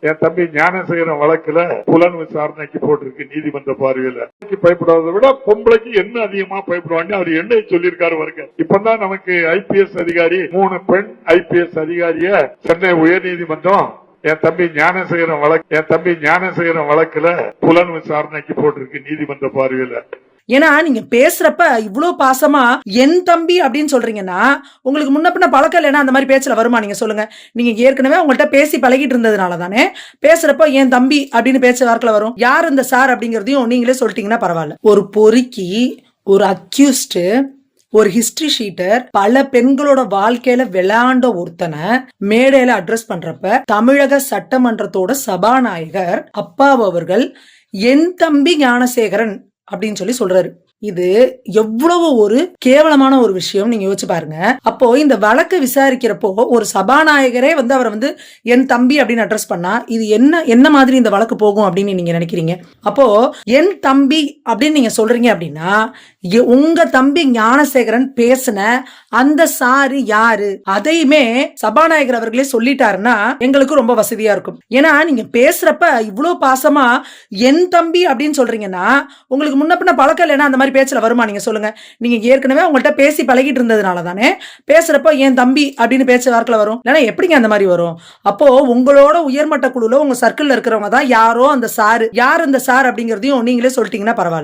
என் தம்பி ஞானசேகரன் வழக்குல புலன் விசாரணைக்கு போட்டிருக்கு நீதிமன்ற பார்வையில. பயப்படுவதை விட பொம்பளைக்கு என்ன அதிகமா பயப்படுவாங்க அவர் என்ன சொல்லியிருக்காரு வருங்க. இப்பதான் நமக்கு ஐபிஎஸ் அதிகாரி 3 பெண் ஐபிஎஸ் அதிகாரிய சென்னை உயர்நீதிமன்றம் என் தம்பி ஞானசேகரன் வழக்குல புலன் விசாரணைக்கு போட்டிருக்கு நீதிமன்ற பார்வையில. ஏன்னா நீங்க பேசுறப்ப இவ்வளவு பாசமா என் தம்பி அப்படின்னு சொல்றீங்கன்னா உங்களுக்கு முன்ன பின்ன பழக்கம் இல்லைன்னா அந்த மாதிரி பேச்சுல வருமா? நீங்க சொல்லுங்க. நீங்க ஏற்கனவே உங்கள்கிட்ட பேசி பழகிட்டு இருந்ததுனால தானே பேசுறப்ப என் தம்பி அப்படின்னு பேச்ச வார்த்தையில வரும். யார் இந்த சார் அப்படிங்கறதையும் நீங்களே சொல்லிட்டீங்கன்னா பரவாயில்ல. ஒரு பொறுக்கி, ஒரு அக்யூஸ்ட், ஒரு ஹிஸ்டரி ஷீட்டர், பல பெண்களோட வாழ்க்கையில விளையாண்ட ஒருத்தனை மேடையில அட்ரஸ் பண்றப்ப தமிழக சட்டமன்றத்தோட சபாநாயகர் அப்பாவு அவர்கள் என் தம்பி ஞானசேகரன் அப்படின்னு சொல்றாரு. இது எவ்வளவு ஒரு கேவலமான ஒரு விஷயம் நீங்க யோசிச்சு பாருங்க. அப்போ இந்த வழக்கு விசாரிக்கிறப்போ ஒரு சபாநாயகரே அவரை என் தம்பி அப்படின்னு அட்ரஸ் பண்ணா இது என்ன மாதிரி இந்த வழக்கு போகும் அப்படின்னு நீங்க நினைக்கிறீங்க? அப்போ என் தம்பி அப்படின்னு நீங்க சொல்றீங்க அப்படின்னா உங்க தம்பி ஞானசேகரன் பேசின அந்த சாரு யாரு அதையுமே சபாநாயகர் அவர்களே சொல்லிட்டாருன்னா எங்களுக்கு ரொம்ப வசதியா இருக்கும். ஏன்னா நீங்க பேசுறப்ப இவ்வளவு பாசமா என் தம்பி அப்படின்னு சொல்றீங்கன்னா உங்களுக்கு முன்ன பின்ன பழக்கம் இல்லைன்னா அந்த மாதிரி பேச்சுல வருமா? நீங்க சொல்லுங்க. நீங்க ஏற்கனவே உங்கள்கிட்ட பேசி பழகிட்டு இருந்ததுனால தானே பேசுறப்ப என் தம்பி அப்படின்னு பேச்ச வார்த்தையில வரும். இல்லைன்னா எப்படிங்க அந்த மாதிரி வரும்? அப்போ உங்களோட உயர்மட்ட குழுல உங்க சர்க்கிள்ல இருக்கிறவங்க தான் யாரோ அந்த சாரு, யார் அந்த சார் அப்படிங்கறதையும் நீங்களே சொல்லிட்டீங்கன்னா பரவாயில்ல.